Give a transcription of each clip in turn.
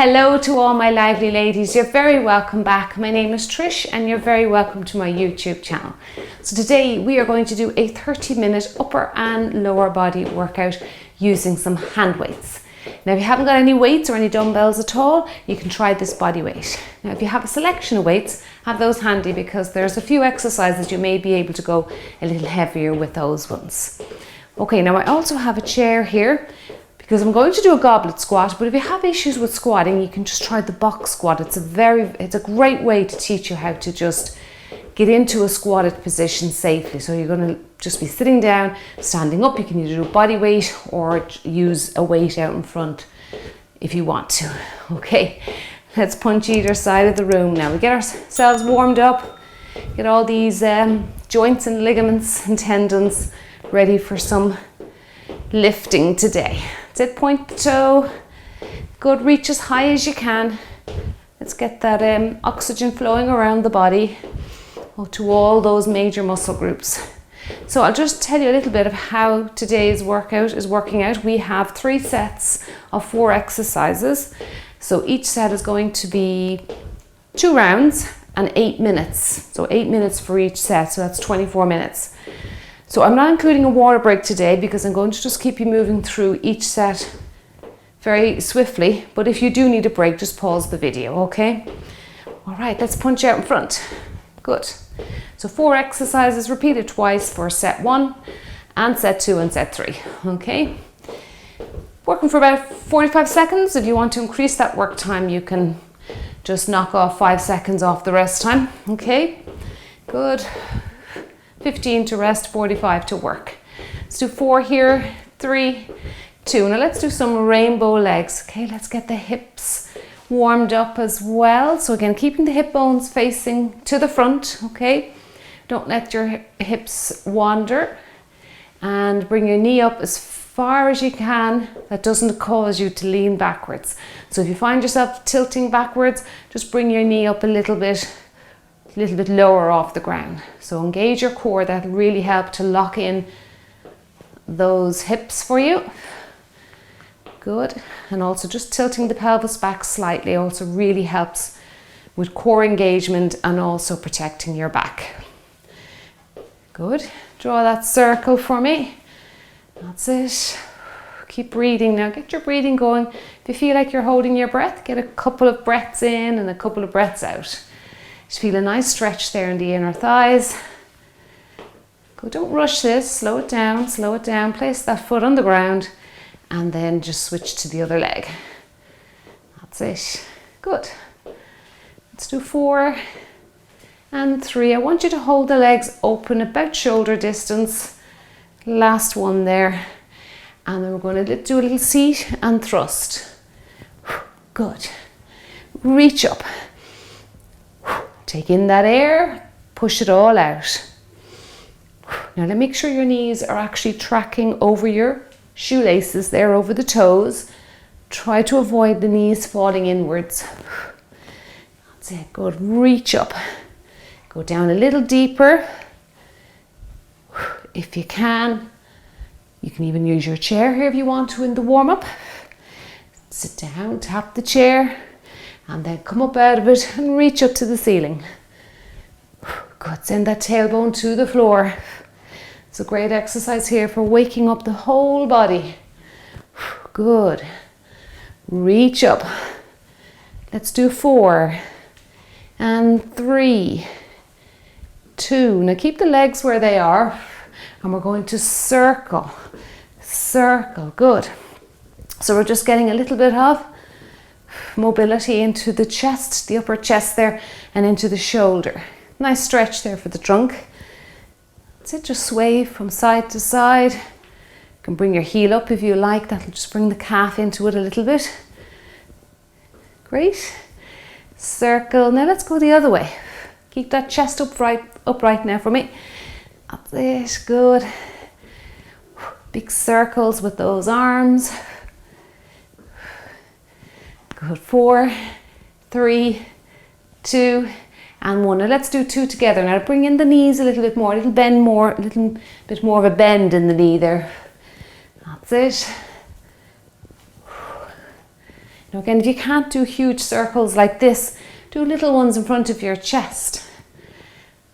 Hello to all my lively ladies, you're very welcome back. My name is Trish and you're very welcome to my YouTube channel. So today we are going to do a 30-minute upper and lower body workout using some hand weights. Now if you haven't got any weights or any dumbbells at all, you can try this body weight. Now if you have a selection of weights, have those handy because there's a few exercises you may be able to go a little heavier with those ones. Okay, now I also have a chair here because I'm going to do a goblet squat, but if you have issues with squatting, you can just try the box squat. It's a great way to teach you how to just get into a squatted position safely. So you're going to just be sitting down, standing up. You can either do body weight or use a weight out in front if you want to. Okay, let's punch either side of the room now. We get ourselves warmed up, get all these joints and ligaments and tendons ready for some lifting today. That's it, point the toe. Good, reach as high as you can. Let's get that oxygen flowing around the body to all those major muscle groups. So I'll just tell you a little bit of how today's workout is working out. We have 3 sets of 4 exercises. So each set is going to be 2 rounds and 8 minutes. So 8 minutes for each set, so that's 24 minutes. So I'm not including a water break today because I'm going to just keep you moving through each set very swiftly. But if you do need a break, just pause the video, okay? All right, let's punch out in front. Good. So 4 exercises repeated twice for set 1 and set 2 and set 3, okay? Working for about 45 seconds. If you want to increase that work time, you can just knock off 5 seconds off the rest time, okay? Good. 15 to rest, 45 to work. Let's do 4 here, 3, 2. Now let's do some rainbow legs. Okay, let's get the hips warmed up as well. So again, keeping the hip bones facing to the front, okay? Don't let your hips wander. And bring your knee up as far as you can. That doesn't cause you to lean backwards. So if you find yourself tilting backwards, just bring your knee up a little bit lower off the ground. So engage your core. That'll really help to lock in those hips for you. Good. And also just tilting the pelvis back slightly also really helps with core engagement and also protecting your back. Good. Draw that circle for me. That's it. Keep breathing now. Get your breathing going. If you feel like you're holding your breath, get a couple of breaths in and a couple of breaths out. Just feel a nice stretch there in the inner thighs. Good, don't rush this, slow it down, place that foot on the ground and then just switch to the other leg. That's it, good. Let's do 4 and 3. I want you to hold the legs open about shoulder distance. Last one there. And then we're going to do a little seat and thrust. Good. Reach up. Take in that air, push it all out. Now make sure your knees are actually tracking over your shoelaces there, over the toes. Try to avoid the knees falling inwards. That's it, good, reach up. Go down a little deeper. If you can even use your chair here if you want to in the warm-up. Sit down, tap the chair. And then come up out of it and reach up to the ceiling. Good, send that tailbone to the floor. It's a great exercise here for waking up the whole body. Good. Reach up. Let's do 4 and 3, 2. Now keep the legs where they are and we're going to circle. Circle, good. So we're just getting a little bit of mobility into the chest, the upper chest there, and into the shoulder. Nice stretch there for the trunk. That's it, just sway from side to side. You can bring your heel up if you like. That'll just bring the calf into it a little bit. Great. Circle. Now let's go the other way. Keep that chest upright now for me. That's it, good. Big circles with those arms. Good, 4, 3, 2, and 1. Now let's do 2 together. Now bring in the knees a little bit more, a little bit more of a bend in the knee there. That's it. Now again, if you can't do huge circles like this, do little ones in front of your chest.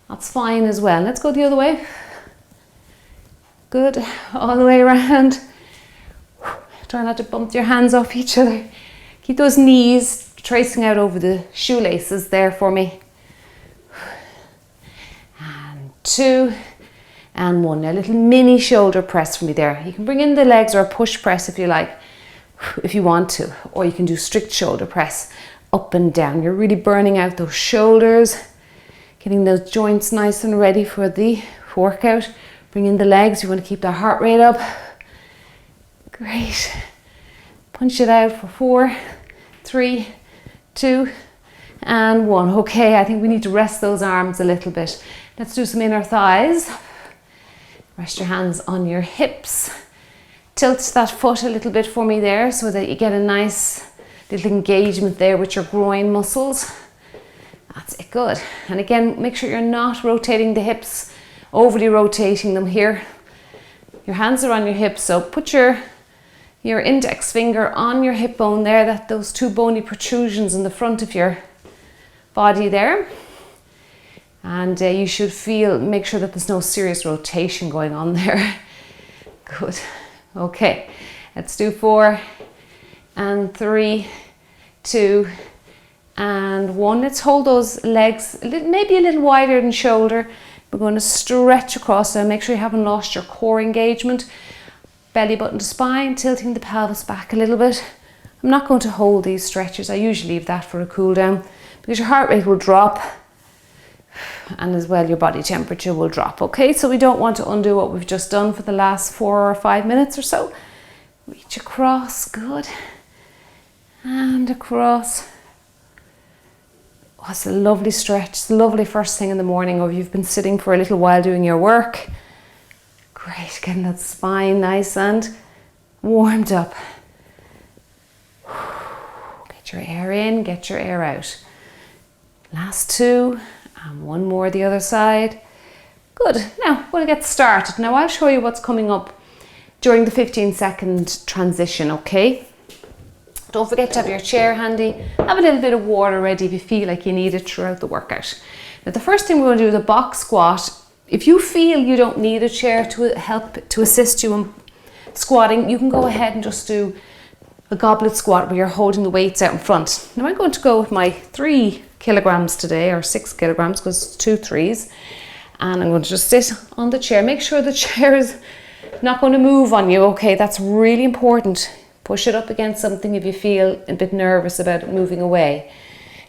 That's fine as well. Let's go the other way. Good, all the way around. Try not to bump your hands off each other. Keep those knees tracing out over the shoelaces there for me. And 2 and 1. Now a little mini shoulder press for me there. You can bring in the legs or a push press if you like, if you want to, or you can do strict shoulder press up and down. You're really burning out those shoulders, getting those joints nice and ready for the workout. Bring in the legs. You want to keep the heart rate up. Great. Punch it out for 4, 3, 2 and 1. Okay, I think we need to rest those arms a little bit. Let's do some inner thighs. Rest your hands on your hips. Tilt that foot a little bit for me there so that you get a nice little engagement there with your groin muscles. That's it, good. And again, make sure you're not rotating the hips, overly rotating them here. Your hands are on your hips, so put your index finger on your hip bone there, those 2 bony protrusions in the front of your body there. And you should make sure that there's no serious rotation going on there. Good. Okay, let's do 4 and 3, 2 and 1. Let's hold those legs maybe a little wider than shoulder. We're going to stretch across now. Make sure you haven't lost your core engagement. Belly button to spine, tilting the pelvis back a little bit. I'm not going to hold these stretches. I usually leave that for a cool down because your heart rate will drop and as well your body temperature will drop. Okay, so we don't want to undo what we've just done for the last 4 or 5 minutes or so. Reach across, good. And across. Oh, it's a lovely stretch. It's a lovely first thing in the morning, or you've been sitting for a little while doing your work. Great, getting that spine nice and warmed up. Get your air in, get your air out. Last 2 and 1 more the other side. Good, now we'll get started. Now I'll show you what's coming up during the 15-second transition, okay? Don't forget to have your chair handy. Have a little bit of water ready if you feel like you need it throughout the workout. Now the first thing we're going to do is a box squat. If you feel you don't need a chair to assist you in squatting, you can go ahead and just do a goblet squat where you're holding the weights out in front. Now I'm going to go with my 3 kilograms today, or 6 kilograms because it's 2 3s. And I'm going to just sit on the chair. Make sure the chair is not going to move on you, okay? That's really important. Push it up against something if you feel a bit nervous about it moving away.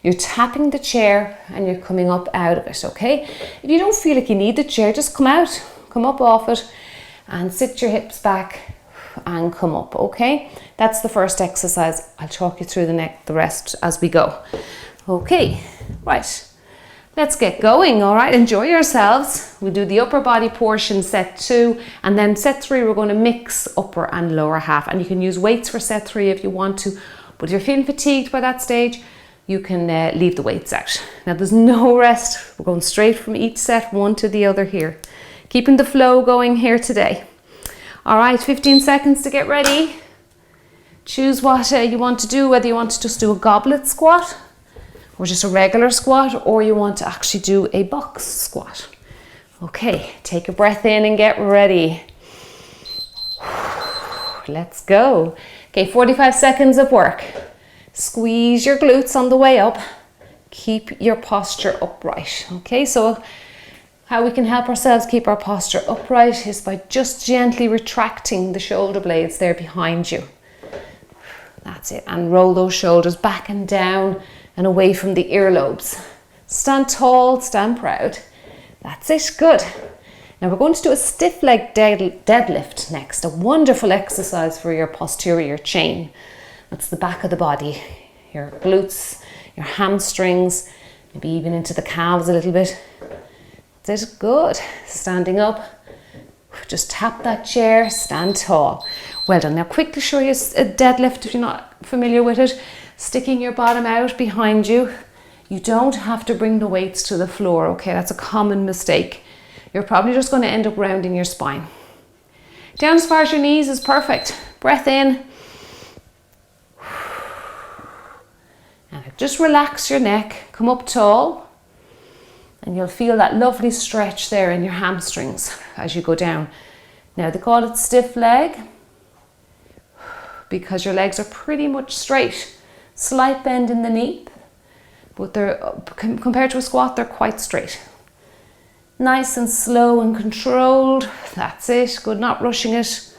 You're tapping the chair and you're coming up out of it, okay? If you don't feel like you need the chair, just come out, come up off it and sit your hips back and come up, okay? That's the first exercise. I'll talk you through the rest as we go. Okay, right. Let's get going, all right? Enjoy yourselves. We'll do the upper body portion, set 2, and then set 3, we're going to mix upper and lower half. And you can use weights for set 3 if you want to, but if you're feeling fatigued by that stage, you can leave the weights out. Now there's no rest. We're going straight from each set, one to the other here. Keeping the flow going here today. All right, 15 seconds to get ready. Choose what you want to do, whether you want to just do a goblet squat, or just a regular squat, or you want to actually do a box squat. Okay, take a breath in and get ready. Let's go. Okay, 45 seconds of work. Squeeze your glutes on the way up. Keep your posture upright. Okay, so how we can help ourselves keep our posture upright is by just gently retracting the shoulder blades there behind you. That's it, and roll those shoulders back and down and away from the earlobes. Stand tall, stand proud. That's it, good. Now we're going to do a stiff leg deadlift next, a wonderful exercise for your posterior chain. That's the back of the body, your glutes, your hamstrings, maybe even into the calves a little bit. That's it, good. Standing up, just tap that chair, stand tall. Well done. Now quickly show you a deadlift if you're not familiar with it. Sticking your bottom out behind you. You don't have to bring the weights to the floor, okay? That's a common mistake. You're probably just going to end up rounding your spine. Down as far as your knees is perfect. Breath in. And just relax your neck, come up tall, and you'll feel that lovely stretch there in your hamstrings as you go down. Now they call it stiff leg because your legs are pretty much straight. Slight bend in the knee, but they're, compared to a squat, they're quite straight. Nice and slow and controlled. That's it. Good, not rushing it.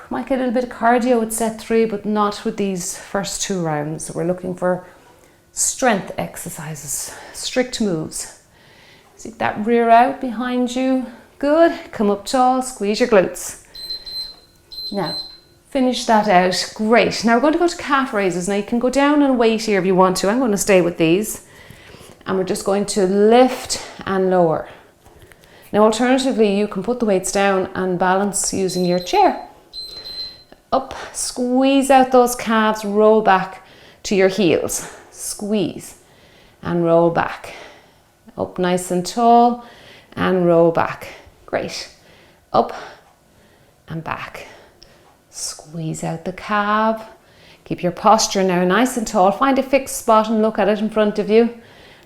Might get a little bit of cardio with set 3, but not with these first 2 rounds. So we're looking for strength exercises, strict moves. Stick that rear out behind you. Good. Come up tall, squeeze your glutes. Now, finish that out. Great. Now we're going to go to calf raises. Now you can go down and weight here if you want to. I'm going to stay with these. And we're just going to lift and lower. Now alternatively, you can put the weights down and balance using your chair. Up, squeeze out those calves, roll back to your heels. Squeeze and roll back. Up nice and tall and roll back. Great. Up and back. Squeeze out the calf. Keep your posture now nice and tall. Find a fixed spot and look at it in front of you.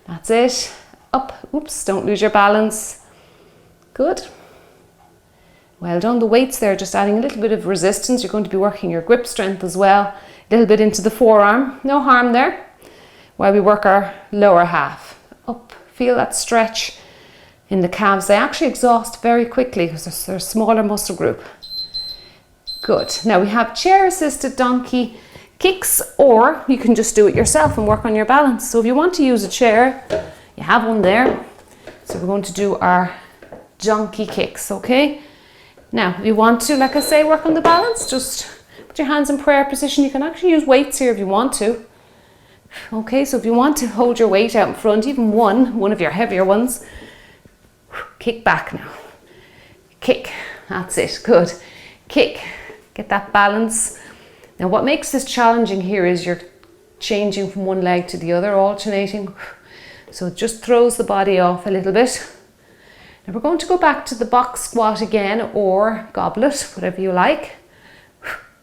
That's it. Up. Oops, don't lose your balance. Good. Well done. The weights there, just adding a little bit of resistance. You're going to be working your grip strength as well. A little bit into the forearm. No harm there. While we work our lower half. Up. Feel that stretch in the calves. They actually exhaust very quickly because they're a smaller muscle group. Good. Now we have chair assisted donkey kicks, or you can just do it yourself and work on your balance. So if you want to use a chair, you have one there. So we're going to do our donkey kicks, okay? Now, if you want to, like I say, work on the balance, just put your hands in prayer position. You can actually use weights here if you want to. Okay, so if you want to hold your weight out in front, even one of your heavier ones, kick back now. Kick, that's it, good. Kick, get that balance. Now what makes this challenging here is you're changing from one leg to the other, alternating. So it just throws the body off a little bit. Now we're going to go back to the box squat again, or goblet, whatever you like.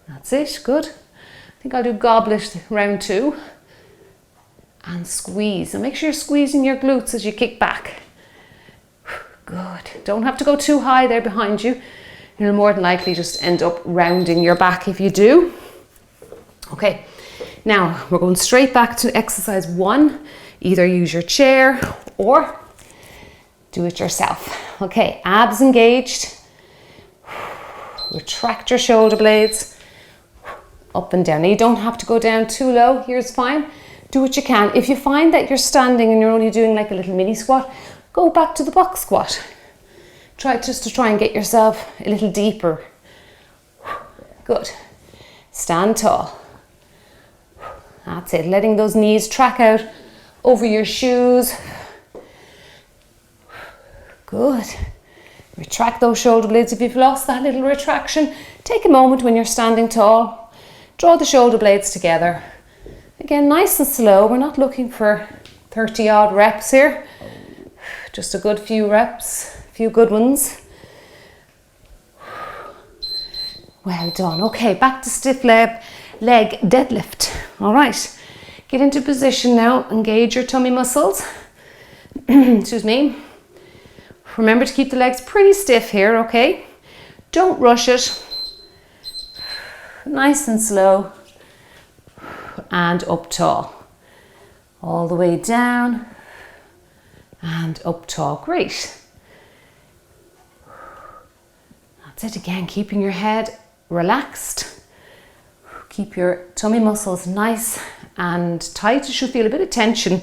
That's it, good. I think I'll do goblet round 2. And squeeze. And make sure you're squeezing your glutes as you kick back. Good. Don't have to go too high there behind you. You'll more than likely just end up rounding your back if you do. Okay, now we're going straight back to exercise 1. Either use your chair or do it yourself. Okay, abs engaged. Retract your shoulder blades. Up and down. Now you don't have to go down too low. Here's fine. Do what you can. If you find that you're standing and you're only doing like a little mini squat, go back to the box squat. Try and get yourself a little deeper. Good. Stand tall. That's it. Letting those knees track out over your shoes. Good. Retract those shoulder blades. If you've lost that little retraction, take a moment when you're standing tall. Draw the shoulder blades together. Again, nice and slow. We're not looking for 30 odd reps here. Just a good few reps, a few good ones. Well done. Okay, back to stiff leg deadlift. All right, get into position now. Engage your tummy muscles. Excuse me. Remember to keep the legs pretty stiff here, okay? Don't rush it. Nice and slow. And up tall. All the way down and up tall. Great. That's it again, keeping your head relaxed. Keep your tummy muscles nice and tight. You should feel a bit of tension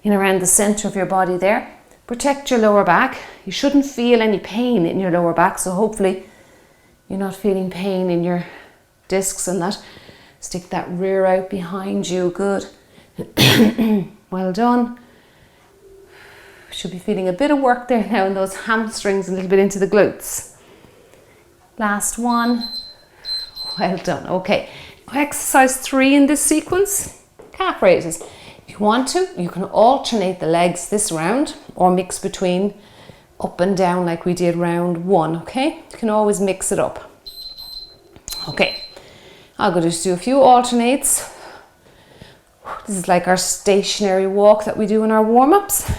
in around the center of your body there. Protect your lower back. You shouldn't feel any pain in your lower back, so hopefully you're not feeling pain in your discs and that. Stick that rear out behind you. Good. Well done. Should be feeling a bit of work there now in those hamstrings, a little bit into the glutes. Last one. Well done. Okay. Exercise 3 in this sequence, calf raises. If you want to, you can alternate the legs this round or mix between up and down like we did round 1, okay? You can always mix it up. Okay, I'll go just do a few alternates. This is like our stationary walk that we do in our warm-ups.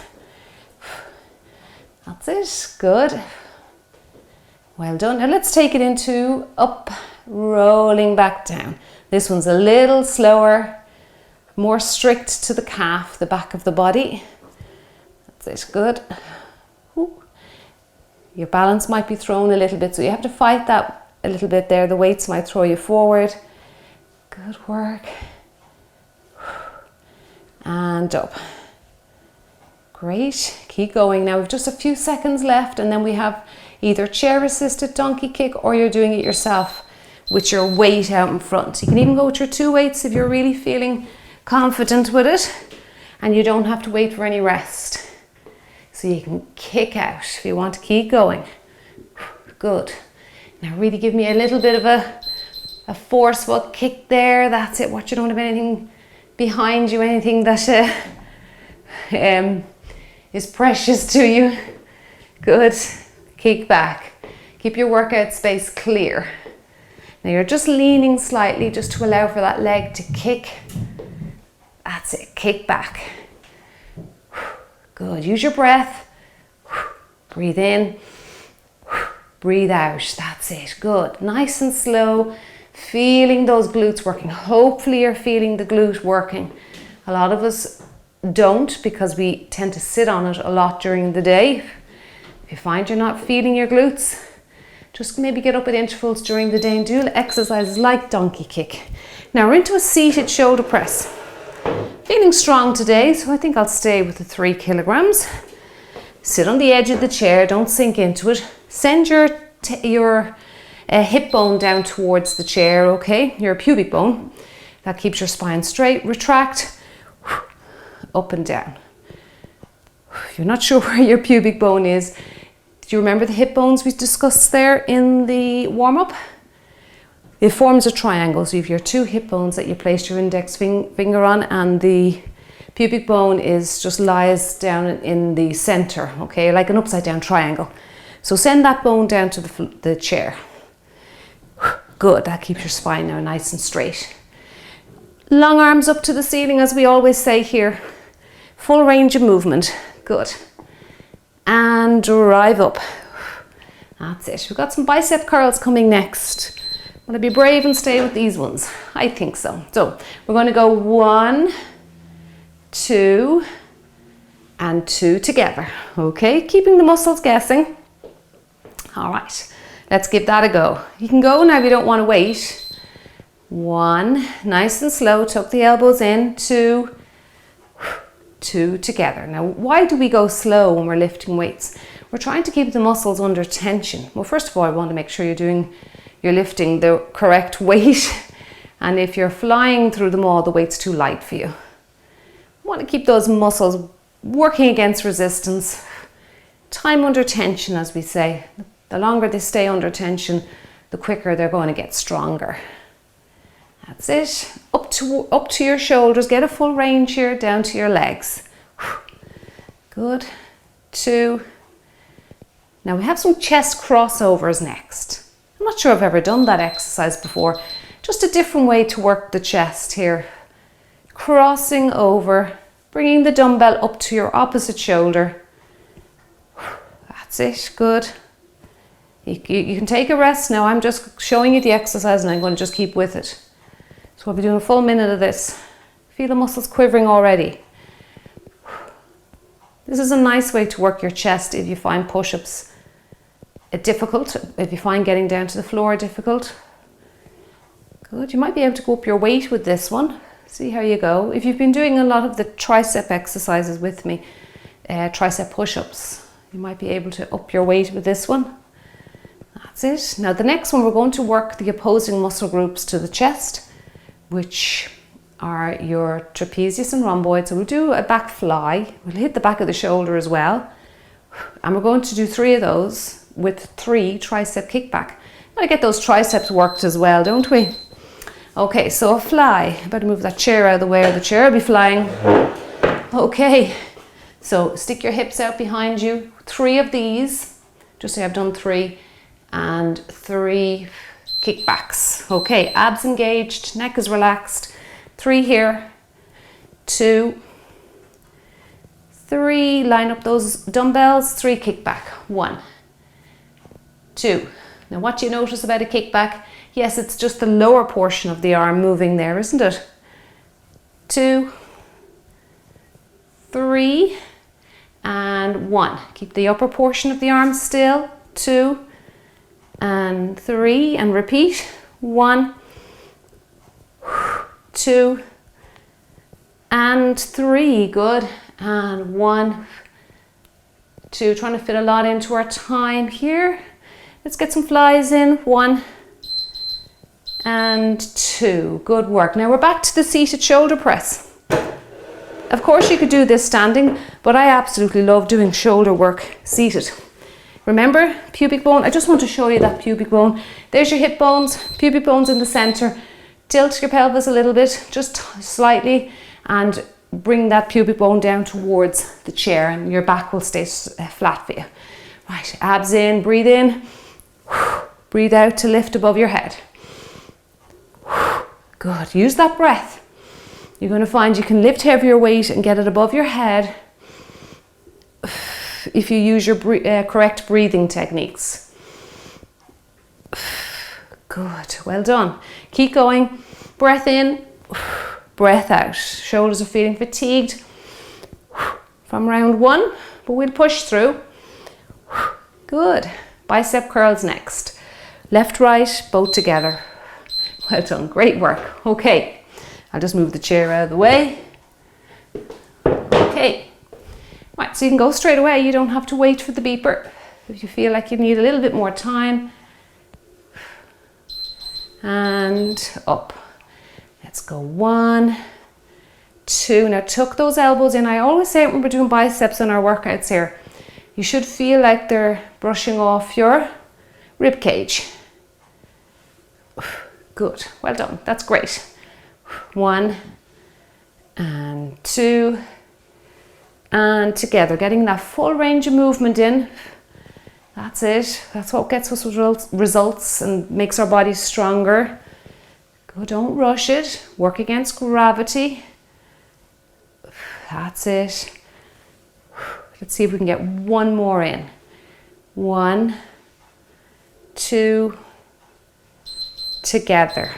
That's it, good. Well done. Now let's take it into up, rolling back down. This one's a little slower, more strict to the calf, the back of the body. That's it, good. Ooh. Your balance might be thrown a little bit, so you have to fight that a little bit there. The weights might throw you forward. Good work. And up. Great, keep going. Now we've just a few seconds left, and then we have either chair assisted donkey kick, or you're doing it yourself with your weight out in front. You can even go with your 2 weights if you're really feeling confident with it, and you don't have to wait for any rest. So you can kick out if you want to keep going. Good. Now really give me a little bit of a forceful kick there. That's it. Watch you don't have anything behind you, anything that is precious to you. Good. Kick back. Keep your workout space clear. Now you're just leaning slightly just to allow for that leg to kick. That's it. Kick back. Good. Use your breath. Breathe in. Breathe out. That's it. Good. Nice and slow. Feeling those glutes working. Hopefully you're feeling the glute working. A lot of us don't, because we tend to sit on it a lot during the day. If you find you're not feeling your glutes, just maybe get up at intervals during the day and do exercises like donkey kick. Now we're into a seated shoulder press. Feeling strong today, so I think I'll stay with the 3 kilograms. Sit on the edge of the chair, don't sink into it. Send your hip bone down towards the chair, okay? Your pubic bone. That keeps your spine straight. Retract, up and down. If you're not sure where your pubic bone is, do you remember the hip bones we discussed there in the warm-up? It forms a triangle, so you have your 2 hip bones that you place your index finger on, and the pubic bone just lies down in the center, okay, like an upside down triangle. So send that bone down to the chair. Good, that keeps your spine now nice and straight. Long arms up to the ceiling, as we always say here. Full range of movement. Good. And drive up. That's it. We've got some bicep curls coming next. Want to be brave and stay with these ones? I think so. So we're going to go 1, 2, and 2 together. Okay, keeping the muscles guessing. All right, let's give that a go. You can go now if you don't want to wait. 1, nice and slow, tuck the elbows in. 2, 2 together. Now, why do we go slow when we're lifting weights? We're trying to keep the muscles under tension. Well, first of all, I want to make sure you're lifting the correct weight, and if you're flying through them all, the weight's too light for you. You want to keep those muscles working against resistance. Time under tension, as we say. The longer they stay under tension, the quicker they're going to get stronger. That's it. Up to your shoulders. Get a full range here, down to your legs. Good. 2. Now we have some chest crossovers next. I'm not sure I've ever done that exercise before. Just a different way to work the chest here. Crossing over, bringing the dumbbell up to your opposite shoulder. That's it, good. You can take a rest now. I'm just showing you the exercise and I'm going to just keep with it. So we'll be doing a full minute of this. Feel the muscles quivering already. This is a nice way to work your chest if you find push-ups difficult, if you find getting down to the floor difficult. Good, you might be able to go up your weight with this one. See how you go. If you've been doing a lot of the tricep exercises with me, tricep push-ups, you might be able to up your weight with this one. That's it. Now the next one, we're going to work the opposing muscle groups to the chest, which are your trapezius and rhomboid. So we'll do a back fly. We'll hit the back of the shoulder as well. And we're going to do 3 of those with 3 tricep kickback. Gotta get those triceps worked as well, don't we? Okay, so a fly. I better move that chair out of the way or the chair will be flying. Okay, so stick your hips out behind you. 3 of these, just say I've done 3, and 3 kickbacks. Okay, abs engaged, neck is relaxed. 3 here, 2, 3, line up those dumbbells, 3, kick back, 1, 2. Now what do you notice about a kickback? Yes, it's just the lower portion of the arm moving there, isn't it? 2, 3, and 1. Keep the upper portion of the arm still, 2, and 3, and repeat, 1, 2, and 3, good, and 1, 2, trying to fit a lot into our time here. Let's get some flies in, 1, and 2, good work. Now we're back to the seated shoulder press. Of course you could do this standing, but I absolutely love doing shoulder work seated. Remember, pubic bone, I just want to show you that pubic bone. There's your hip bones, pubic bones in the center. Tilt your pelvis a little bit, just slightly, and bring that pubic bone down towards the chair, and your back will stay flat for you. Right, abs in, breathe out to lift above your head. Good, use that breath. You're going to find you can lift heavier weight and get it above your head if you use your correct breathing techniques. Good, well done. Keep going. Breath in, breath out. Shoulders are feeling fatigued from round 1, but we'll push through. Good. Bicep curls next. Left, right, both together. Well done, great work. Okay, I'll just move the chair out of the way. Okay, right, so you can go straight away. You don't have to wait for the beeper. If you feel like you need a little bit more time. And up. Let's go 1, 2. Now tuck those elbows in. I always say when we're doing biceps in our workouts here, you should feel like they're brushing off your rib cage. Good, well done, that's great. 1 and 2, and together, getting that full range of movement in. That's it, that's what gets us results and makes our bodies stronger. Good, don't rush it, work against gravity. That's it. Let's see if we can get one more in. 1, 2, together.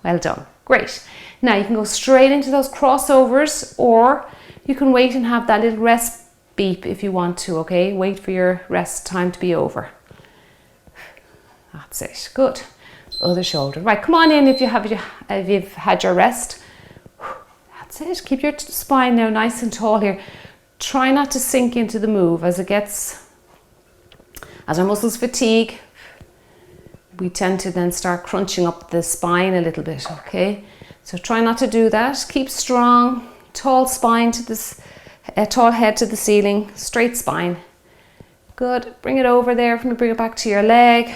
Well done. Great. Now you can go straight into those crossovers, or you can wait and have that little rest beep if you want to, okay? Wait for your rest time to be over. That's it. Good. Other shoulder. Right, come on in if you've had your rest. That's it. Keep your spine now nice and tall here. Try not to sink into the move as our muscles fatigue. We tend to then start crunching up the spine a little bit, okay? So try not to do that. Keep strong, tall spine to this, tall head to the ceiling, straight spine. Good, bring it over there, bring it back to your leg.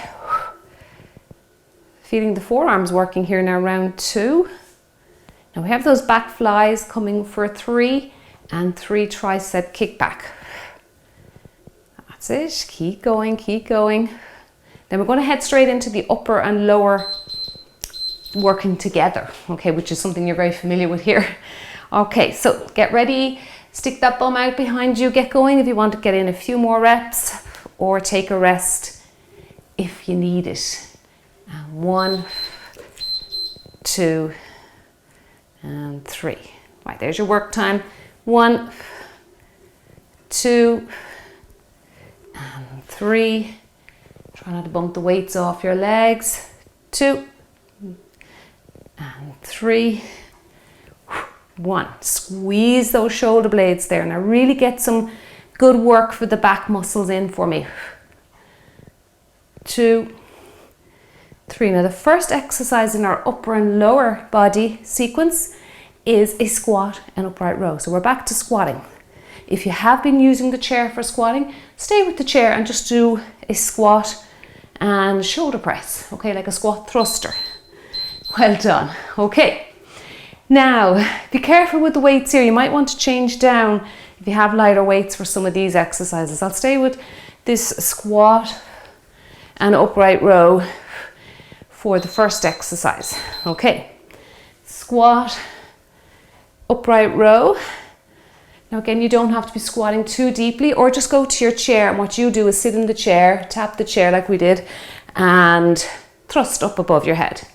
Feeling the forearms working here now, round 2. Now we have those back flies coming for 3 and 3 tricep kickback. That's it, keep going, keep going. Then we're going to head straight into the upper and lower working together, okay, which is something you're very familiar with here. Okay, so get ready, stick that bum out behind you, get going if you want to get in a few more reps, or take a rest if you need it. And 1, 2, and 3. Right, there's your work time. 1, 2, and 3. Try not to bump the weights off your legs. 2 and 3. 1. Squeeze those shoulder blades there. Now really get some good work for the back muscles in for me. 2, 3. Now the first exercise in our upper and lower body sequence is a squat and upright row. So we're back to squatting. If you have been using the chair for squatting, stay with the chair and just do a squat and shoulder press, okay, like a squat thruster. Well done. Okay, now be careful with the weights here. You might want to change down if you have lighter weights for some of these exercises. I'll stay with this squat and upright row for the first exercise. Okay, squat upright row. Now again, you don't have to be squatting too deeply, or just go to your chair, and what you do is sit in the chair, tap the chair like we did, and thrust up above your head.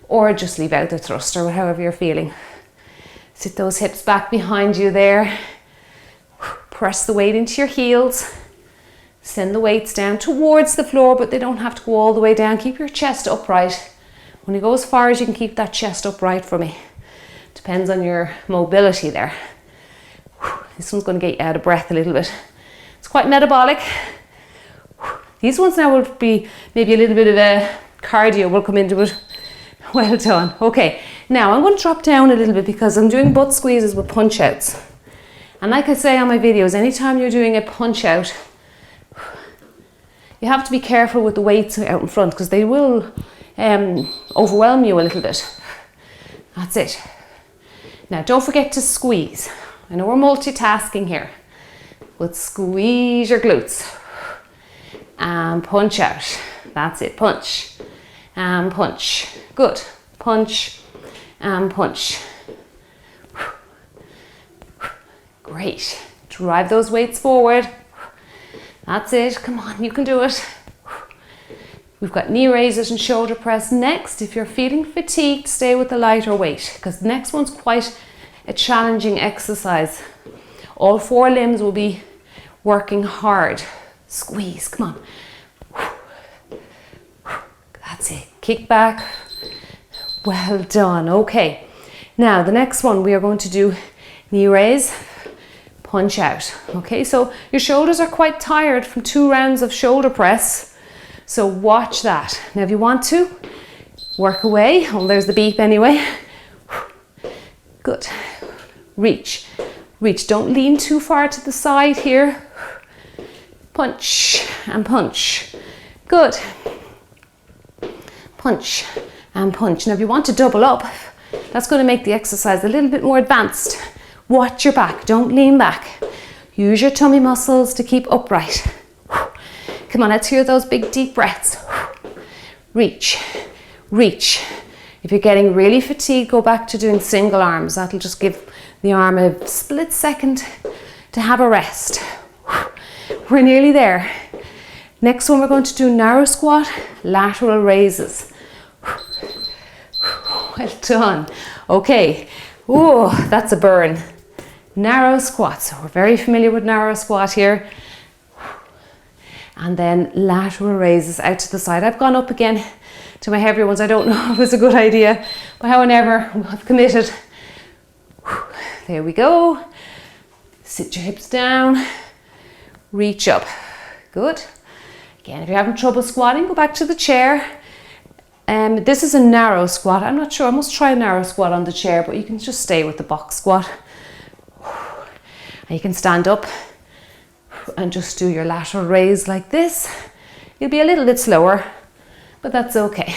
Or just leave out the thrust, or however you're feeling. Sit those hips back behind you there. Press the weight into your heels. Send the weights down towards the floor, but they don't have to go all the way down. Keep your chest upright. When you go as far as you can, keep that chest upright for me. Depends on your mobility there. This one's going to get you out of breath a little bit. It's quite metabolic. These ones now will be maybe a little bit of a cardio will come into it. Well done. Okay, now I'm going to drop down a little bit because I'm doing butt squeezes with punch outs. And like I say on my videos, anytime you're doing a punch out, you have to be careful with the weights out in front because they will overwhelm you a little bit. That's it. Now don't forget to squeeze. I know we're multitasking here, but squeeze your glutes and punch out. That's it, punch and punch. Good, punch and punch. Great, drive those weights forward. That's it, come on, you can do it. We've got knee raises and shoulder press next. If you're feeling fatigued, stay with the lighter weight because the next one's quite a challenging exercise. All four limbs will be working hard. Squeeze, come on. That's it, kick back. Well done, okay. Now the next one we are going to do knee raise, punch out. Okay, so your shoulders are quite tired from 2 rounds of shoulder press. So watch that. Now if you want to, work away. Oh, there's the beep anyway. Good. Reach, reach. Don't lean too far to the side here. Punch and punch. Good. Punch and punch. Now if you want to double up, that's going to make the exercise a little bit more advanced. Watch your back. Don't lean back. Use your tummy muscles to keep upright. Come on, let's hear those big deep breaths. Reach, reach. If you're getting really fatigued, go back to doing single arms. That'll just give the arm a split second to have a rest. We're nearly there. Next one, we're going to do narrow squat, lateral raises. Well done. Okay. Oh, that's a burn. Narrow squat. So we're very familiar with narrow squat here. And then lateral raises out to the side. I've gone up again to my heavier ones. I don't know if it's a good idea, but however, I've committed. There we go. Sit your hips down. Reach up. Good. Again, if you're having trouble squatting, go back to the chair. This is a narrow squat. I'm not sure. I must try a narrow squat on the chair, but you can just stay with the box squat. And you can stand up and just do your lateral raise like this. You'll be a little bit slower, but that's okay.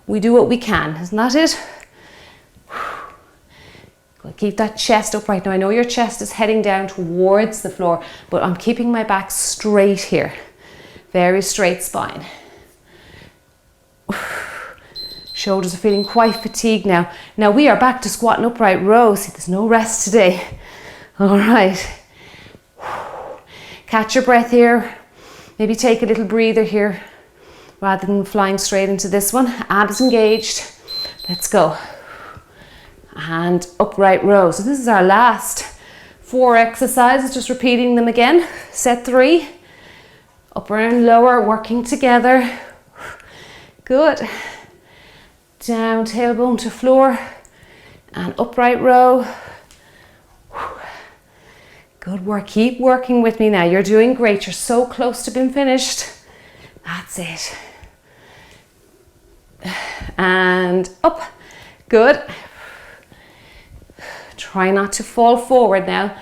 We do what we can, isn't that it? Keep that chest upright. Now I know your chest is heading down towards the floor, but I'm keeping my back straight here. Very straight spine. Shoulders are feeling quite fatigued now. Now we are back to squatting upright row. See, there's no rest today. All right. Catch your breath here. Maybe take a little breather here rather than flying straight into this one. Abs engaged. Let's go. And upright row. So this is our last 4 exercises, just repeating them again. Set 3. Upper and lower working together. Good. Down, tailbone to floor. And upright row. Good work. Keep working with me now. You're doing great. You're so close to being finished. That's it. And up. Good. Try not to fall forward now.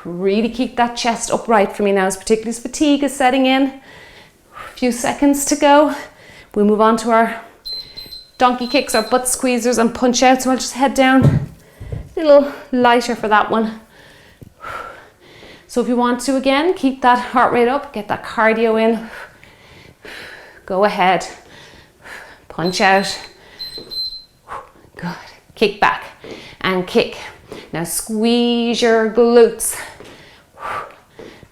Really keep that chest upright for me now, particularly as fatigue is setting in. A few seconds to go. We'll move on to our donkey kicks, our butt squeezers and punch out. So I'll just head down a little lighter for that one. So if you want to, again, keep that heart rate up, get that cardio in. Go ahead. Punch out. Good. Kick back. and kick. Now squeeze your glutes.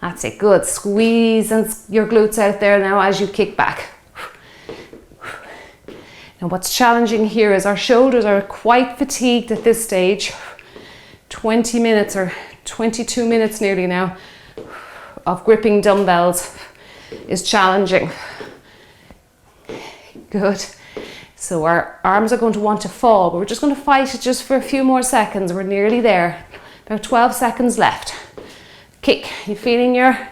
That's it, good. Squeeze your glutes out there now as you kick back. Now what's challenging here is our shoulders are quite fatigued at this stage. 20 minutes or 22 minutes nearly now of gripping dumbbells is challenging. Good. So our arms are going to want to fall, but we're just going to fight it just for a few more seconds. We're nearly there. About 12 seconds left. Kick. You feeling your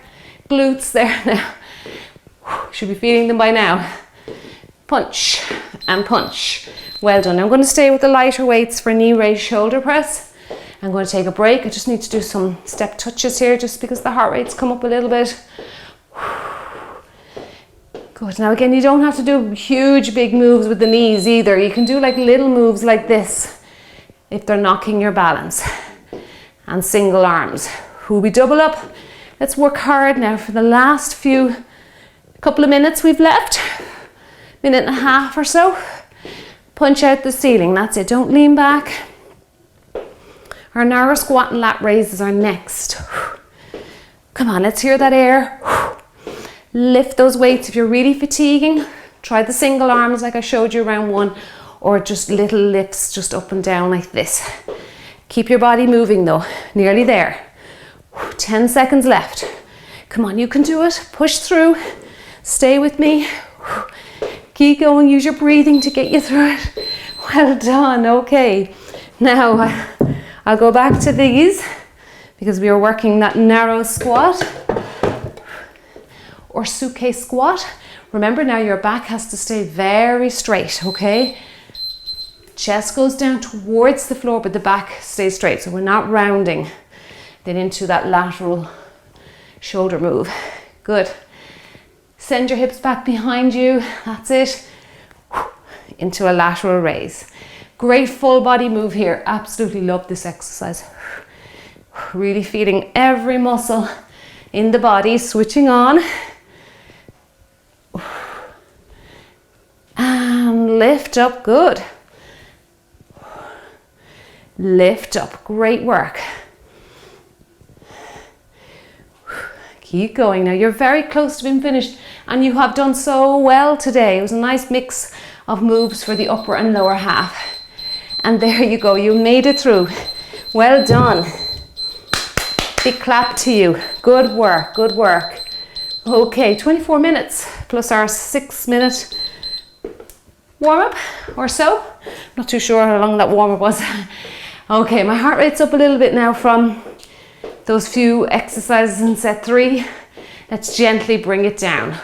glutes there now? Should be feeling them by now. Punch and punch. Well done. Now I'm going to stay with the lighter weights for knee raise shoulder press. I'm going to take a break. I just need to do some step touches here just because the heart rate's come up a little bit. Good. Now again, you don't have to do huge big moves with the knees either. You can do like little moves like this if they're knocking your balance. And single arms. Will we double up? Let's work hard now for the last couple of minutes we've left. Minute and a half or so. Punch out the ceiling. That's it. Don't lean back. Our narrow squat and lat raises are next. Come on, let's hear that air. Lift those weights if you're really fatiguing. Try the single arms like I showed you round one, or just little lifts just up and down like this. Keep your body moving though. Nearly there. 10 seconds left. Come on, you can do it. Push through. Stay with me. Keep going. Use your breathing to get you through it. Well done. Okay. Now I'll go back to these because we are working that narrow squat or suitcase squat. Remember now your back has to stay very straight, okay? Chest goes down towards the floor, but the back stays straight. So we're not rounding then into that lateral shoulder move. Good. Send your hips back behind you. That's it. Into a lateral raise. Great full body move here. Absolutely love this exercise. Really feeling every muscle in the body switching on. And lift up. Good. Lift up. Great work. Keep going. Now you're very close to being finished and you have done so well today. It was a nice mix of moves for the upper and lower half. And there you go. You made it through. Well done. Big clap to you. Good work. Good work. Okay, 24 minutes plus our 6-minute warm-up or so. Not too sure how long that warm-up was. Okay, my heart rate's up a little bit now from those few exercises in set 3. Let's gently bring it down.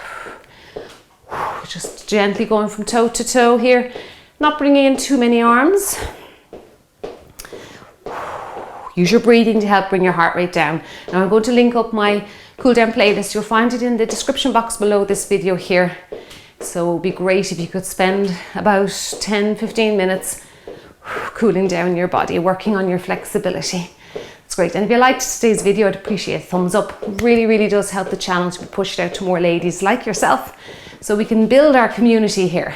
Just gently going from toe to toe here. Not bringing in too many arms. Use your breathing to help bring your heart rate down. Now I'm going to link up my cool down playlist. You'll find it in the description box below this video here. So it would be great if you could spend about 10-15 minutes cooling down your body, working on your flexibility. It's great. And if you liked today's video, I'd appreciate a thumbs up. It really, really does help the channel to be pushed out to more ladies like yourself so we can build our community here.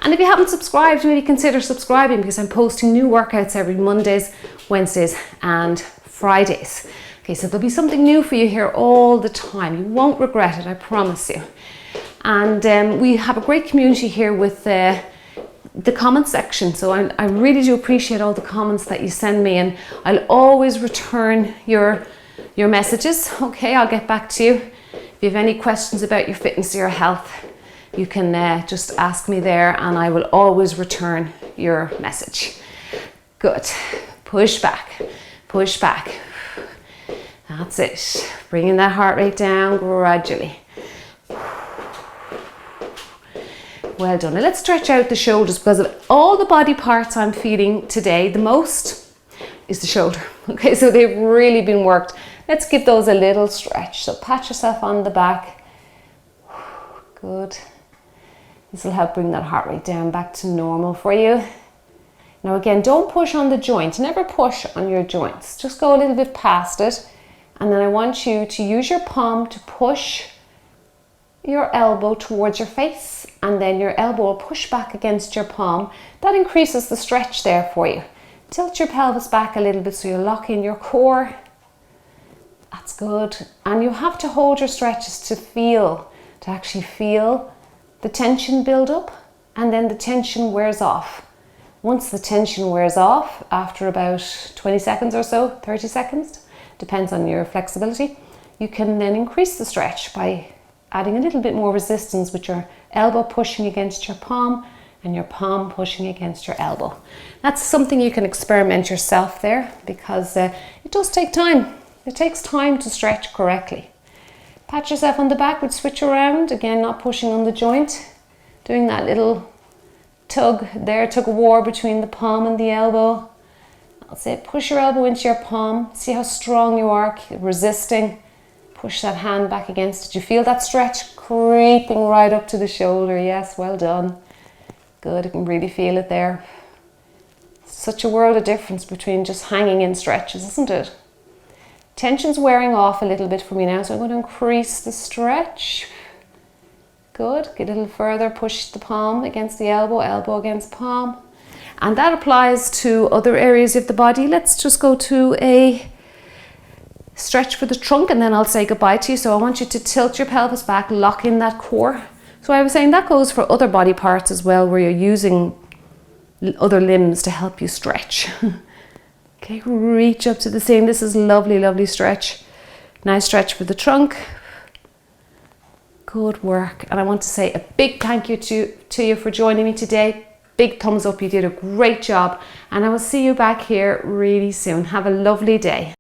And if you haven't subscribed, maybe consider subscribing because I'm posting new workouts every Mondays, Wednesdays and Fridays. Okay, so there'll be something new for you here all the time. You won't regret it, I promise you. And we have a great community here with the comment section. So I really do appreciate all the comments that you send me, and I'll always return your messages. Okay, I'll get back to you. If you have any questions about your fitness or your health, you can just ask me there and I will always return your message. Good. Push back, push back. That's it. Bringing that heart rate down gradually. Well done. Now let's stretch out the shoulders because of all the body parts I'm feeling today, the most is the shoulder. Okay, so they've really been worked. Let's give those a little stretch. So pat yourself on the back. Good. This will help bring that heart rate down back to normal for you. Now again, don't push on the joint. Never push on your joints. Just go a little bit past it. And then I want you to use your palm to push your elbow towards your face, and then your elbow will push back against your palm. That increases the stretch there for you. Tilt your pelvis back a little bit so you lock in your core. That's good. And you have to hold your stretches to actually feel the tension build up, and then the tension wears off. Once the tension wears off, after about 20 seconds or so, 30 seconds, depends on your flexibility, you can then increase the stretch by adding a little bit more resistance with your elbow pushing against your palm and your palm pushing against your elbow. That's something you can experiment yourself there, because it does take time. It takes time to stretch correctly. Pat yourself on the back with switch around, again not pushing on the joint, doing that little tug there, tug of war between the palm and the elbow. I'll say push your elbow into your palm, see how strong you are, resisting. Push that hand back against it. You feel that stretch creeping right up to the shoulder. Yes, well done. Good, you can really feel it there. Such a world of difference between just hanging in stretches, isn't it? Tension's wearing off a little bit for me now, so I'm going to increase the stretch. Good, get a little further, push the palm against the elbow, elbow against palm. And that applies to other areas of the body. Let's just go to a stretch for the trunk and then I'll say goodbye to you. So I want you to tilt your pelvis back, lock in that core. So I was saying that goes for other body parts as well, where you're using other limbs to help you stretch. Okay, reach up to the same. This is lovely, lovely stretch. Nice stretch for the trunk. Good work. And I want to say a big thank you to you for joining me today. Big thumbs up, you did a great job. And I will see you back here really soon. Have a lovely day.